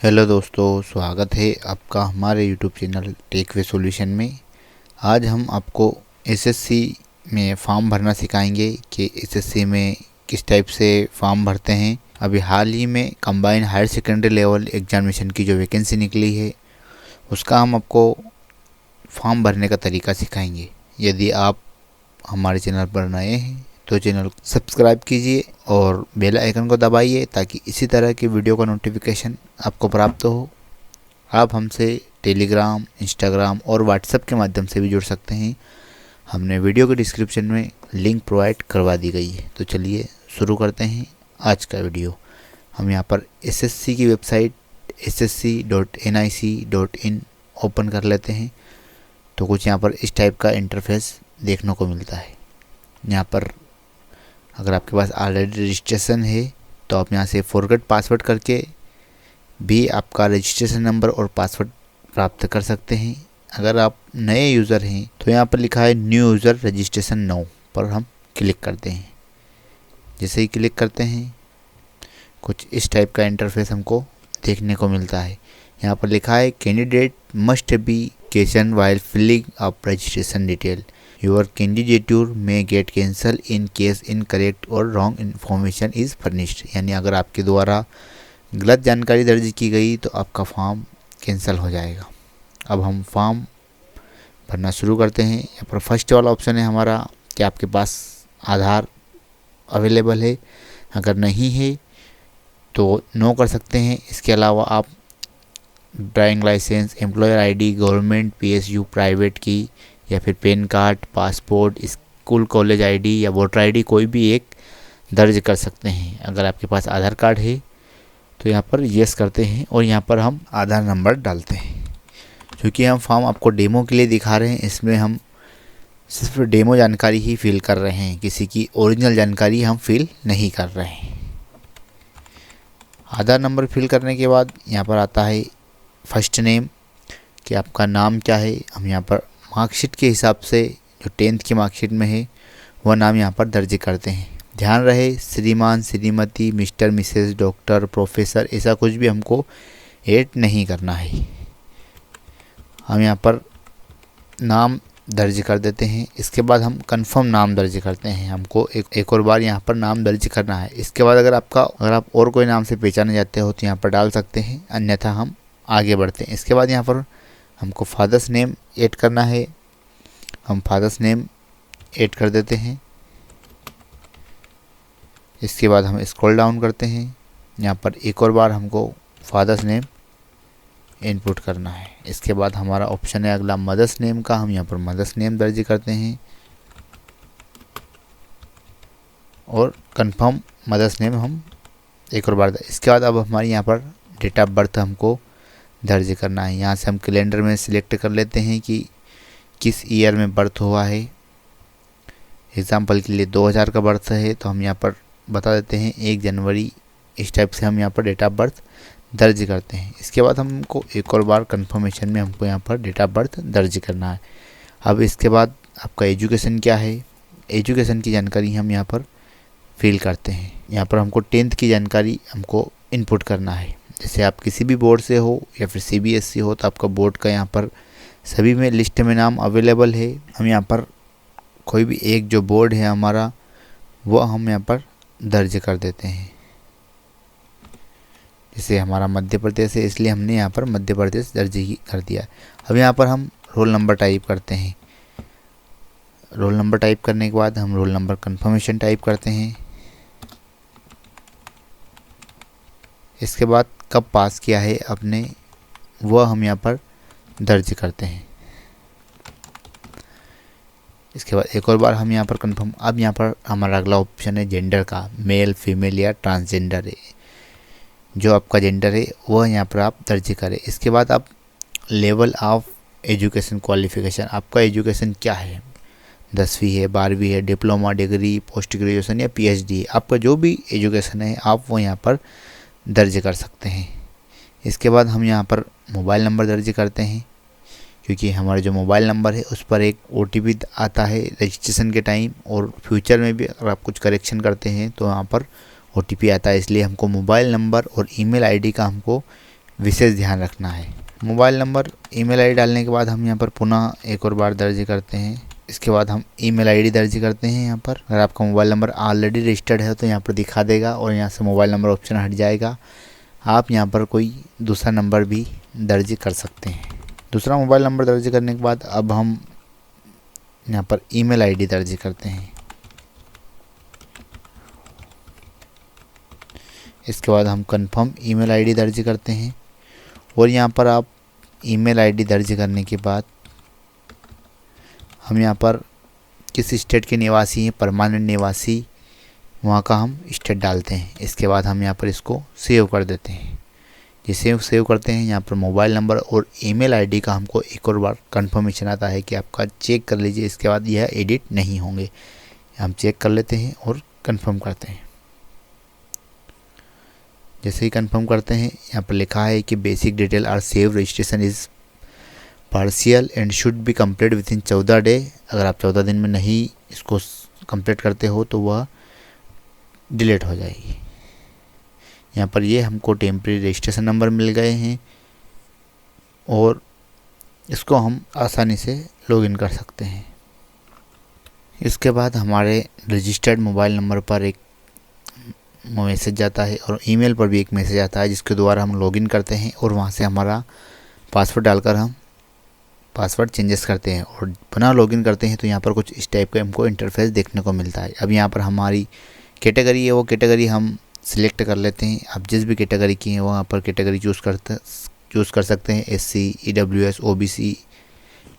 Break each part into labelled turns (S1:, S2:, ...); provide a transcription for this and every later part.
S1: Hello दोस्तों, स्वागत है आपका हमारे यूट्यूब चैनल टेक वे सॉल्यूशन में। आज हम आपको एसएससी में फॉर्म भरना सिखाएंगे कि एसएससी में किस टाइप से फॉर्म भरते हैं। अभी हाल ही में combined higher secondary level examination की जो वैकेंसी निकली है उसका हम आपको फॉर्म भरने का तरीका सिखाएंगे। यदि आप हमारे चैनल पर नए हैं तो चैनल को सब्सक्राइब कीजिए और बेल आइकन को दबाइए ताकि इसी तरह की वीडियो का नोटिफिकेशन आपको प्राप्त हो। आप हमसे टेलीग्राम, इंस्टाग्राम और व्हाट्सएप के माध्यम से भी जुड़ सकते हैं। हमने वीडियो के डिस्क्रिप्शन में लिंक प्रोवाइड करवा दी गई है। तो चलिए शुरू करते हैं आज का वीडियो। हम यहाँ पर एसएससी की वेबसाइट ssc.nic.in ओपन कर लेते हैं। तो कुछ यहाँ पर इस टाइप का इंटरफेस देखने को मिलता है। यहाँ पर अगर आपके पास ऑलरेडी रजिस्ट्रेशन है तो आप यहाँ से फॉरगेट पासवर्ड करके भी आपका रजिस्ट्रेशन नंबर और पासवर्ड प्राप्त कर सकते हैं। अगर आप नए यूज़र हैं तो यहाँ पर लिखा है न्यू यूज़र रजिस्ट्रेशन नाउ पर हम क्लिक करते हैं। जैसे ही क्लिक करते हैं कुछ इस टाइप का इंटरफेस हमको देखने को मिलता है। यहाँ पर लिखा है candidate must be question while filling up registration detail, your candidature may get cancel in case incorrect और रॉन्ग इन्फॉर्मेशन इज़ फर्निश्ड। यानी अगर आपके द्वारा गलत जानकारी दर्ज की गई तो आपका फॉर्म कैंसिल हो जाएगा। अब हम फॉर्म भरना शुरू करते हैं। यहाँ पर फर्स्ट वाला ऑप्शन है हमारा कि आपके पास आधार अवेलेबल है। अगर नहीं है तो नो कर सकते हैं। इसके अलावा आप driving licence, employer ID, government, PSU, private की या फिर PAN card, passport, school college ID या वोटर आईडी कोई भी एक दर्ज कर सकते हैं। अगर आपके पास आधार कार्ड है तो यहाँ पर यस करते हैं और यहाँ पर हम आधार नंबर डालते हैं। क्योंकि हम फॉर्म आपको डेमो के लिए दिखा रहे हैं, इसमें हम सिर्फ डेमो जानकारी ही फिल कर रहे हैं, किसी की ओरिजिनल जानकारी हम फिल नहीं कर रहे हैं। आधार नंबर फिल करने के बाद यहाँ पर आता है फर्स्ट नेम कि आपका नाम क्या है। हम यहाँ पर मार्कशीट के हिसाब से जो 10th की मार्कशीट में है वह नाम यहाँ पर दर्ज करते हैं। ध्यान रहे श्रीमान, Shrimati, mister, Mrs, doctor, professor ऐसा कुछ भी हमको ऐड नहीं करना है। हम यहाँ पर नाम दर्ज कर देते हैं। इसके बाद हम कंफर्म नाम दर्ज करते हैं। हमको एक और बार यहाँ पर नाम दर्ज करना है। इसके बाद अगर आप और कोई नाम से पहचाने जाते हो तो यहाँ पर डाल सकते हैं, अन्यथा हम आगे बढ़ते हैं। इसके बाद यहाँ पर हमको फादर्स नेम ऐड करना है। हम फादर्स नेम ऐड कर देते हैं। इसके बाद हम स्क्रॉल डाउन करते हैं। यहाँ पर एक और बार हमको फादर्स नेम इनपुट करना है। इसके बाद हमारा ऑप्शन है अगला मदर्स नेम का। हम यहाँ पर मदर्स नेम दर्ज करते हैं और कंफर्म मदर्स नेम हम एक और बार। इसके बाद अब हमारे यहाँ पर डेट ऑफ बर्थ हमको दर्ज करना है। यहाँ से हम कैलेंडर में सिलेक्ट कर लेते हैं कि किस ईयर में बर्थ हुआ है। एग्ज़ाम्पल के लिए 2000 का बर्थ है तो हम यहाँ पर बता देते हैं 1 जनवरी। इस टाइप से हम यहाँ पर डेट ऑफ बर्थ दर्ज करते हैं। इसके बाद हमको एक और बार कंफर्मेशन में हमको यहाँ पर डेट ऑफ बर्थ दर्ज करना है। अब इसके बाद आपका एजुकेशन क्या है, एजुकेशन की जानकारी हम यहाँ पर फिल करते हैं। यहाँ पर हमको 10th की जानकारी हमको इनपुट करना है। जैसे आप किसी भी बोर्ड से हो या फिर सीबीएसई हो तो आपका बोर्ड का यहाँ पर सभी में लिस्ट में नाम अवेलेबल है। हम यहाँ पर कोई भी एक जो बोर्ड है हमारा वो हम यहाँ पर दर्ज कर देते हैं। जैसे हमारा मध्य प्रदेश है इसलिए हमने यहाँ पर मध्य प्रदेश दर्ज ही कर दिया। अब यहाँ पर हम रोल नंबर टाइप करते हैं। रोल नंबर टाइप करने के बाद हम रोल नंबर कंफर्मेशन टाइप करते हैं। इसके बाद कब पास किया है आपने वह हम यहाँ पर दर्ज करते हैं। इसके बाद एक और बार हम यहाँ पर कंफर्म। अब यहाँ पर हमारा अगला ऑप्शन है जेंडर का, मेल, फीमेल या ट्रांसजेंडर है। जो आपका जेंडर है वह यहाँ पर आप दर्ज करें। इसके बाद आप लेवल ऑफ एजुकेशन क्वालिफिकेशन, आपका एजुकेशन क्या है, 10वीं है, 12वीं है, डिप्लोमा, डिग्री, पोस्ट ग्रेजुएशन या पीएचडी है। आपका जो भी एजुकेशन है आप वो यहाँ पर दर्ज कर सकते हैं। इसके बाद हम यहाँ पर मोबाइल नंबर दर्ज करते हैं क्योंकि हमारा जो मोबाइल नंबर है उस पर एक ओटीपी आता है रजिस्ट्रेशन के टाइम, और फ्यूचर में भी अगर आप कुछ करेक्शन करते हैं तो यहाँ पर ओटीपी आता है। इसलिए हमको मोबाइल नंबर और ईमेल आईडी का हमको विशेष ध्यान रखना है। मोबाइल नंबर ईमेल आईडी डालने के बाद हम यहाँ पर पुनः एक और बार दर्ज करते हैं। इसके बाद हम ईमेल आईडी दर्ज करते हैं। यहाँ पर अगर आपका मोबाइल नंबर ऑलरेडी रजिस्टर्ड है तो यहाँ पर दिखा देगा और यहाँ से मोबाइल नंबर ऑप्शन हट जाएगा। आप यहाँ पर कोई दूसरा नंबर भी दर्ज कर सकते हैं। दूसरा मोबाइल नंबर दर्ज करने के बाद अब हम यहाँ पर ईमेल आईडी दर्ज करते हैं। इसके बाद हम कंफर्म ईमेल आईडी दर्ज करते हैं और यहाँ पर आप ईमेल आईडी दर्ज करने के बाद हम यहाँ पर किस स्टेट के निवासी हैं, परमानेंट निवासी, वहाँ का हम स्टेट डालते हैं। इसके बाद हम यहाँ पर इसको सेव कर देते हैं। जिसे सेव करते हैं यहाँ पर मोबाइल नंबर और ईमेल आईडी का हमको एक और बार कंफर्मेशन आता है कि आपका चेक कर लीजिए। इसके बाद यह एडिट नहीं होंगे। हम चेक कर लेते हैं और कंफर्म करते हैं। जैसे ही कंफर्म करते हैं यहाँ पर लिखा है कि basic detail are save, registration is partial and should be complete within 14 day. अगर आप 14 दिन में नहीं इसको कंप्लीट करते हो तो वह डिलीट हो जाएगी। यहाँ पर ये हमको टेम्परेरी रजिस्ट्रेशन नंबर मिल गए हैं और इसको हम आसानी से लॉगिन कर सकते हैं। इसके बाद हमारे रजिस्टर्ड मोबाइल नंबर पर एक मैसेज जाता है और ईमेल पर भी एक मैसेज आता है जिसके द्वारा हम लॉगिन करते हैं और वहाँ से हमारा पासवर्ड डालकर हम पासवर्ड चेंजेस करते हैं और पुनः लॉगिन करते हैं। तो यहाँ पर कुछ इस टाइप का हमको इंटरफेस देखने को मिलता है। अब यहाँ पर हमारी कैटेगरी है, वो कैटेगरी हम सिलेक्ट कर लेते हैं। आप जिस भी कैटेगरी की हैं वहाँ पर कैटेगरी चूज़ कर सकते हैं, SC, EWS, OBC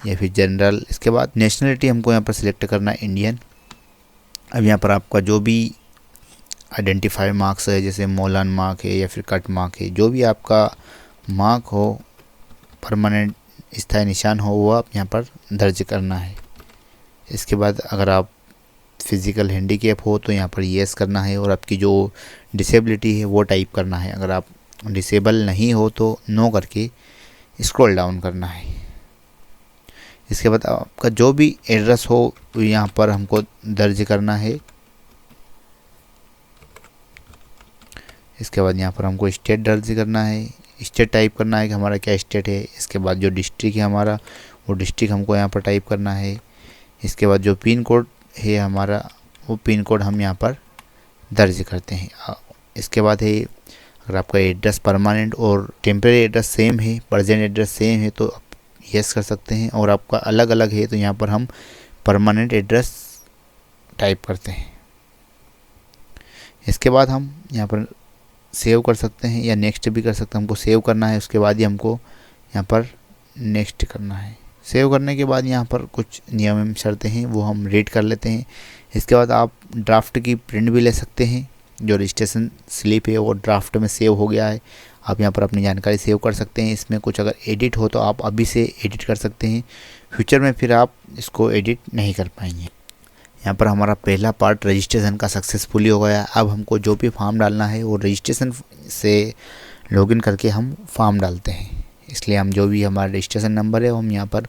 S1: या फिर जनरल। इसके बाद नेशनलिटी हमको यहाँ पर सिलेक्ट करना है इंडियन। अब यहाँ पर आपका जो भी आइडेंटिफाई मार्क्स है, जैसे मौलान मार्क है या फिर कट मार्क है, जो भी आपका मार्क हो, परमानेंट स्थायी निशान हो, वो आप यहाँ पर दर्ज करना है। इसके बाद अगर आप फिज़िकल हैंडीकैप हो तो यहाँ पर येस करना है और आपकी जो डिसेबिलिटी है वो टाइप करना है। अगर आप डिसेबल नहीं हो तो नो करके स्क्रॉल डाउन करना है। इसके बाद आपका जो भी एड्रेस हो यहाँ पर हमको दर्ज करना है। इसके बाद यहाँ पर हमको स्टेट दर्ज करना है, स्टेट टाइप करना है कि हमारा क्या स्टेट है। इसके बाद जो डिस्ट्रिक्ट है हमारा, वो डिस्ट्रिक्ट हमको यहाँ पर टाइप करना है। इसके बाद जो पिन कोड है हमारा, वो पिन कोड हम यहाँ पर दर्ज करते हैं। इसके बाद है अगर आपका एड्रेस परमानेंट और टेम्परेरी एड्रेस सेम है, प्रेजेंट एड्रेस सेम है तो आप यस कर सकते हैं, और आपका अलग अलग है तो यहाँ पर हम परमानेंट एड्रेस टाइप करते हैं। इसके बाद हम यहाँ पर सेव कर सकते हैं या नेक्स्ट भी कर सकते हैं। हमको सेव करना है, उसके बाद ही हमको यहाँ पर नेक्स्ट करना है। सेव करने के बाद यहाँ पर कुछ नियम एवं शर्तें हैं वो हम रीड कर लेते हैं। इसके बाद आप ड्राफ्ट की प्रिंट भी ले सकते हैं। जो रजिस्ट्रेशन स्लिप है वो ड्राफ्ट में सेव हो गया है। आप यहाँ पर अपनी जानकारी सेव कर सकते हैं। इसमें कुछ अगर एडिट हो तो आप अभी से एडिट कर सकते हैं, फ्यूचर में फिर आप इसको एडिट नहीं कर पाएंगे। यहाँ पर हमारा पहला पार्ट रजिस्ट्रेशन का सक्सेसफुली हो गया। अब हमको जो भी फॉर्म डालना है वो रजिस्ट्रेशन से लॉगिन करके हम फॉर्म डालते हैं। इसलिए हम जो भी हमारा रजिस्ट्रेशन नंबर है वो हम यहाँ पर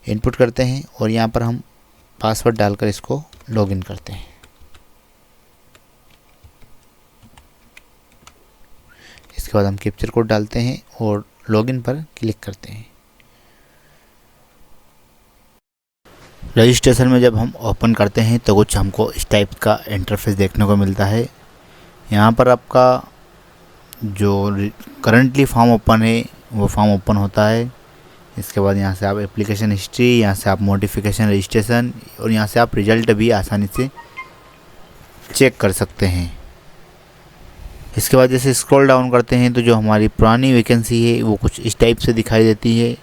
S1: इनपुट करते हैं और यहाँ पर हम पासवर्ड डालकर इसको लॉगिन करते हैं। इसके बाद हम कैप्चर कोड डालते हैं और लॉगिन पर क्लिक करते हैं। रजिस्ट्रेशन में जब हम ओपन करते हैं तो कुछ हमको इस टाइप का इंटरफेस देखने को मिलता है। यहाँ पर आपका जो करंटली फॉर्म ओपन है वो फॉर्म ओपन होता है। इसके बाद यहाँ से आप एप्लीकेशन हिस्ट्री, यहाँ से आप मॉडिफिकेशन रजिस्ट्रेशन और यहाँ से आप रिज़ल्ट भी आसानी से चेक कर सकते हैं। इसके बाद जैसे स्क्रॉल डाउन करते हैं तो जो हमारी पुरानी वैकेंसी है वो कुछ इस टाइप से दिखाई देती है।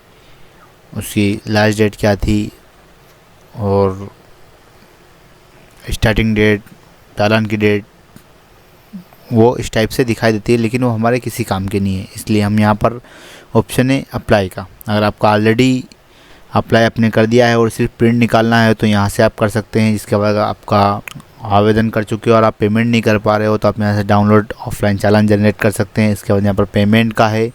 S1: उसकी लास्ट डेट क्या थी और स्टार्टिंग डेट, चालान की डेट, वो इस टाइप से दिखाई देती है, लेकिन वो हमारे किसी काम के नहीं है। इसलिए हम यहाँ पर ऑप्शन है अप्लाई का। अगर आपका ऑलरेडी अप्लाई आपने कर दिया है और सिर्फ प्रिंट निकालना है तो यहाँ से आप कर सकते हैं। जिसके बाद आपका आवेदन कर चुके हो और आप पेमेंट नहीं कर पा रहे हो तो आप यहाँ से डाउनलोड ऑफलाइन चालान जनरेट कर सकते हैं। इसके बाद यहाँ पर पेमेंट का है,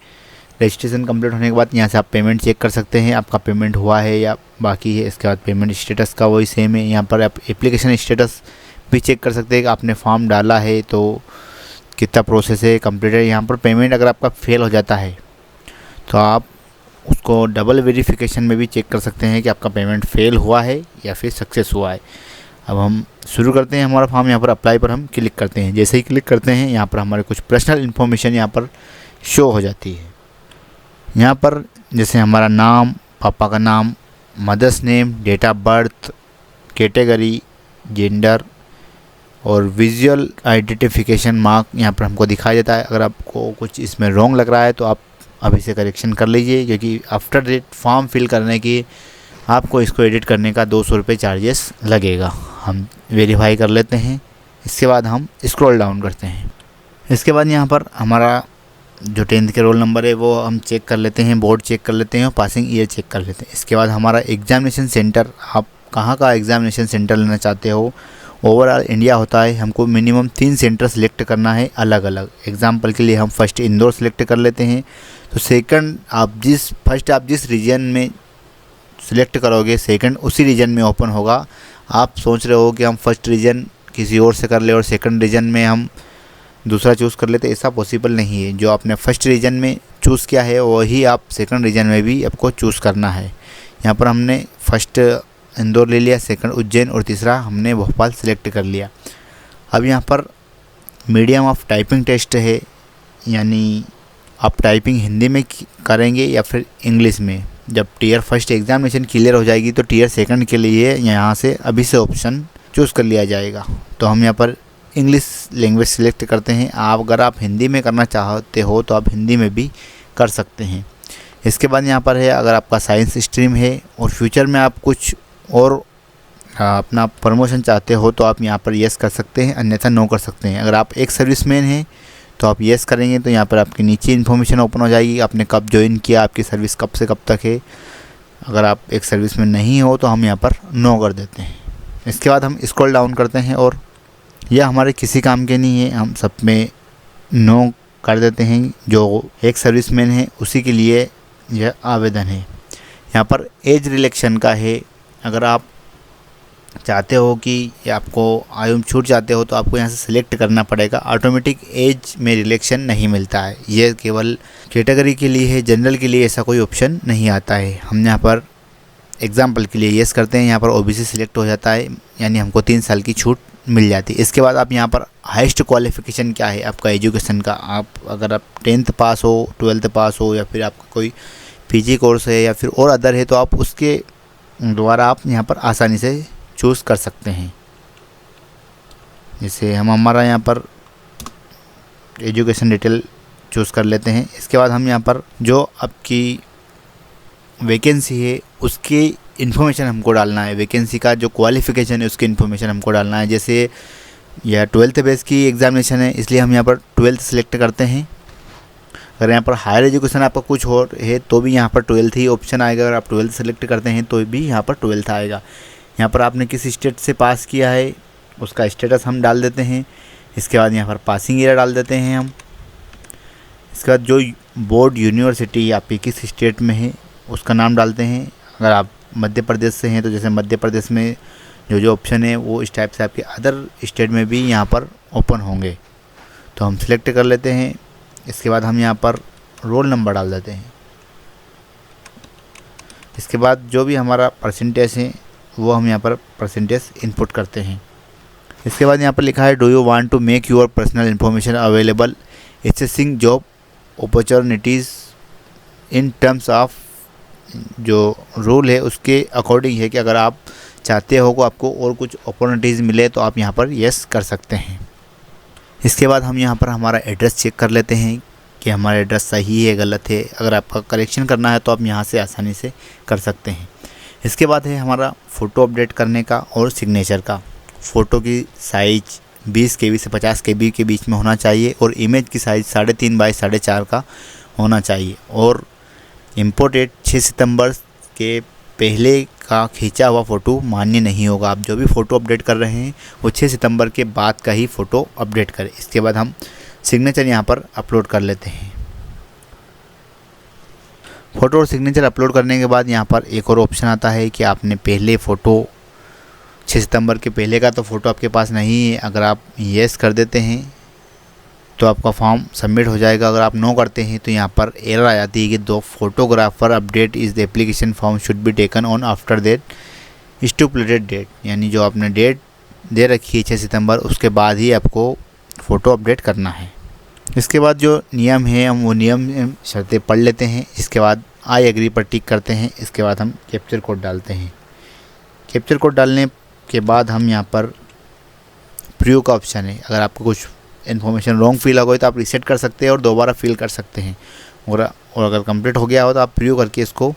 S1: रजिस्ट्रेशन कंप्लीट होने के बाद यहाँ से आप पेमेंट चेक कर सकते हैं आपका पेमेंट हुआ है या बाकी है। इसके बाद पेमेंट स्टेटस का वही सेम है। यहाँ पर आप एप्लीकेशन स्टेटस भी चेक कर सकते हैं कि आपने फॉर्म डाला है तो कितना प्रोसेस है, कंप्लीट है। यहाँ पर पेमेंट अगर आपका फेल हो जाता है तो आप उसको डबल वेरिफिकेशन में भी चेक कर सकते हैं कि आपका पेमेंट फेल हुआ है या फिर सक्सेस हुआ है। अब हम शुरू करते हैं हमारा फॉर्म। यहाँ पर अप्लाई पर हम क्लिक करते हैं। जैसे ही क्लिक करते हैं यहाँ पर हमारे कुछ पर्सनल इन्फॉर्मेशन यहाँ पर शो हो जाती है। यहाँ पर जैसे हमारा नाम, पापा का नाम, mother's name, date of birth, category, gender और विजुअल आइडेंटिफिकेशन मार्क यहाँ पर हमको दिखाई देता है। अगर आपको कुछ इसमें रॉन्ग लग रहा है तो आप अभी से करेक्शन कर लीजिए, क्योंकि आफ्टर डेट फॉर्म फिल करने की आपको इसको एडिट करने का 200 रुपये चार्जेस लगेगा। हम वेरीफाई कर लेते हैं। इसके बाद हम स्क्रॉल डाउन करते हैं। इसके बाद यहाँ पर हमारा जो 10th के रोल नंबर है वो हम चेक कर लेते हैं, बोर्ड चेक कर लेते हैं और पासिंग ईयर चेक कर लेते हैं। इसके बाद हमारा एग्जामिनेशन सेंटर, आप कहाँ का एग्जामिनेशन सेंटर लेना चाहते हो, ओवरऑल इंडिया होता है। हमको मिनिमम 3 सेंटर सेलेक्ट करना है अलग अलग। एग्जाम्पल के लिए हम फर्स्ट इंदौर सेलेक्ट कर लेते हैं। तो फर्स्ट आप जिस रीजन में सिलेक्ट करोगे सेकंड उसी रीजन में ओपन होगा। आप सोच रहे हो कि हम फर्स्ट रीजन किसी और से कर ले और सेकंड रीजन में हम दूसरा चूज़ कर लेते, ऐसा पॉसिबल नहीं है। जो आपने फर्स्ट रीजन में चूज़ किया है वही आप सेकंड रीजन में भी आपको चूज़ करना है। यहाँ पर हमने फर्स्ट इंदौर ले लिया, सेकंड उज्जैन और तीसरा हमने भोपाल सेलेक्ट कर लिया। अब यहाँ पर मीडियम ऑफ टाइपिंग टेस्ट है, यानी आप टाइपिंग हिंदी में करेंगे या फिर इंग्लिश में। जब टीयर फर्स्ट एग्जामिनेशन क्लियर हो जाएगी तो टीयर सेकंड के लिए यहाँ से अभी से ऑप्शन चूज़ कर लिया जाएगा। तो हम यहाँ पर इंग्लिश लैंग्वेज सेलेक्ट करते हैं। अगर आप हिंदी में करना चाहते हो तो आप हिंदी में भी कर सकते हैं। इसके बाद यहाँ पर है, अगर आपका साइंस स्ट्रीम है और फ्यूचर में आप कुछ और अपना प्रमोशन चाहते हो तो आप यहाँ पर येस कर सकते हैं, अन्यथा नो कर सकते हैं। अगर आप एक सर्विसमैन हैं तो आप येस करेंगे तो यहाँ पर आपके नीचे इन्फॉर्मेशन ओपन हो जाएगी, आपने कब ज्वाइन किया, आपकी सर्विस कब से कब तक है। अगर आप एक सर्विसमैन नहीं हो तो हम यहाँ पर नो कर देते हैं। इसके बाद हम स्क्रॉल डाउन करते हैं और यह हमारे किसी काम के नहीं है, हम सब में नो कर देते हैं। जो एक सर्विसमैन है उसी के लिए यह आवेदन है। यहाँ पर एज रिलेक्शन का है। अगर आप चाहते हो कि आपको आयु में छूट जाते हो तो आपको यहाँ से सिलेक्ट करना पड़ेगा। ऑटोमेटिक एज में रिलेक्शन नहीं मिलता है, ये केवल कैटेगरी के लिए है, जनरल के लिए ऐसा कोई ऑप्शन नहीं आता है। हम यहाँ पर एग्जाम्पल के लिए येस करते हैं, यहाँ पर ओबीसी सिलेक्ट हो जाता है, यानी हमको 3 साल की छूट मिल जाती है। इसके बाद आप यहाँ पर हाईएस्ट क्वालिफिकेशन क्या है आपका एजुकेशन का, अगर आप 10th पास हो, 12th पास हो या फिर आपका कोई पीजी कोर्स है या फिर और अदर है तो आप उसके द्वारा आप यहाँ पर आसानी से चूज़ कर सकते हैं। जैसे हम हमारा यहाँ पर एजुकेशन डिटेल चूज़ कर लेते हैं। इसके बाद हम यहाँ पर जो आपकी वैकेंसी है उसकी इन्फॉर्मेशन हमको डालना है। वैकेंसी का जो क्वालिफ़िकेशन है उसकी इन्फॉर्मेशन हमको डालना है। जैसे यह 12th बेस की एग्ज़ामिनेशन है इसलिए हम यहाँ पर 12th सेलेक्ट करते हैं। अगर यहाँ पर हायर एजुकेशन आपका कुछ और है तो भी यहाँ पर 12th ही ऑप्शन आएगा। अगर आप 12th सेलेक्ट करते हैं तो भी यहाँ पर 12th आएगा। यहाँ पर आपने किस स्टेट से पास किया है उसका स्टेटस हम डाल देते हैं। इसके बाद यहाँ पर पासिंग ईयर डाल देते हैं हम। इसके बाद जो बोर्ड यूनिवर्सिटी आपकी किस स्टेट में है उसका नाम डालते हैं। अगर आप मध्य प्रदेश से हैं तो जैसे मध्य प्रदेश में जो ऑप्शन है वो इस टाइप से आपके अदर स्टेट में भी यहाँ पर ओपन होंगे, तो हम सिलेक्ट कर लेते हैं। इसके बाद हम यहाँ पर रोल नंबर डाल देते हैं। इसके बाद जो भी हमारा परसेंटेज है वो हम यहाँ पर परसेंटेज इनपुट करते हैं। इसके बाद यहाँ पर लिखा है do you want to make your personal information available accessing job opportunities in terms of, जो रूल है उसके अकॉर्डिंग है कि अगर आप चाहते हो कि आपको और कुछ अपॉर्चुनिटीज़ मिले तो आप यहाँ पर येस कर सकते हैं। इसके बाद हम यहाँ पर हमारा एड्रेस चेक कर लेते हैं कि हमारा एड्रेस सही है गलत है। अगर आपका करेक्शन करना है तो आप यहाँ से आसानी से कर सकते हैं। इसके बाद है हमारा फ़ोटो अपडेट करने का और सिग्नेचर का। फ़ोटो की साइज़ 20 KB से 50 KB के बीच में होना चाहिए और इमेज की साइज़ 3.5 बाई 4.5 का होना चाहिए। और इम्पोर्टेड 6 सितंबर के पहले का खींचा हुआ फ़ोटो मान्य नहीं होगा। आप जो भी फ़ोटो अपडेट कर रहे हैं वो 6 सितंबर के बाद का ही फ़ोटो अपडेट करें। इसके बाद हम सिग्नेचर यहाँ पर अपलोड कर लेते हैं। फ़ोटो और सिग्नेचर अपलोड करने के बाद यहाँ पर एक और ऑप्शन आता है कि आपने पहले फ़ोटो 6 सितंबर के पहले का तो फ़ोटो आपके पास नहीं है। अगर आप येस कर देते हैं तो आपका फॉर्म सबमिट हो जाएगा। अगर आप नो करते हैं तो यहाँ पर एरर आ जाती है कि दो photographer update is the application form should be taken on after that stipulated date, यानी जो आपने डेट दे रखी है 6 सितंबर, उसके बाद ही आपको फ़ोटो अपडेट करना है। इसके बाद जो नियम है हम वो नियम शर्तें पढ़ लेते हैं। इसके बाद आई एग्री पर टिक करते हैं। इसके बाद हम कैप्चर कोड डालते हैं। कैप्चर कोड डालने के बाद हम यहाँ पर प्रीव्यू का ऑप्शन है। अगर आपको कुछ इन्फॉर्मेशन रॉन्ग फिल हो गई तो आप रीसेट कर सकते हैं और दोबारा फिल कर सकते हैं, और अगर कंप्लीट हो गया हो तो आप प्रीव्यू करके इसको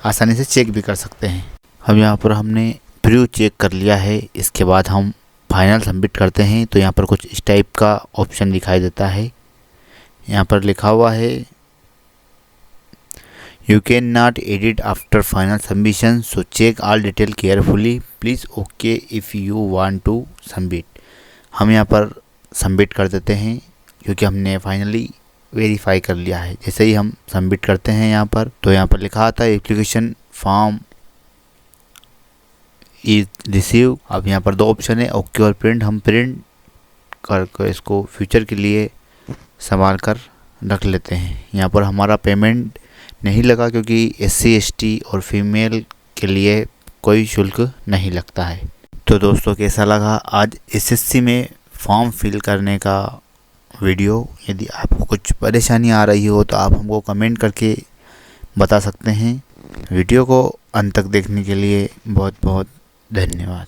S1: आसानी से चेक भी कर सकते हैं। अब यहाँ पर हमने प्रीव्यू चेक कर लिया है। इसके बाद हम फाइनल सबमिट करते हैं तो यहाँ पर कुछ इस टाइप का ऑप्शन दिखाई देता है। यहाँ पर लिखा हुआ है you can not edit after final submission, so check all detail carefully, please okay if you want to submit. हम यहाँ पर सबमिट कर देते हैं क्योंकि हमने फाइनली वेरीफाई कर लिया है। जैसे ही हम सबमिट करते हैं यहाँ पर, तो यहाँ पर लिखा आता है एप्लीकेशन फॉर्म इज रिसीव। अब यहाँ पर 2 ऑप्शन है, ओके और प्रिंट। हम प्रिंट करके इसको फ्यूचर के लिए संभाल कर रख लेते हैं। यहाँ पर हमारा पेमेंट नहीं लगा क्योंकि SC ST और फीमेल के लिए कोई शुल्क नहीं लगता है। तो दोस्तों, कैसा लगा आज SSC में फॉर्म फिल करने का वीडियो? यदि आपको कुछ परेशानी आ रही हो तो आप हमको कमेंट करके बता सकते हैं। वीडियो को अंत तक देखने के लिए बहुत बहुत धन्यवाद।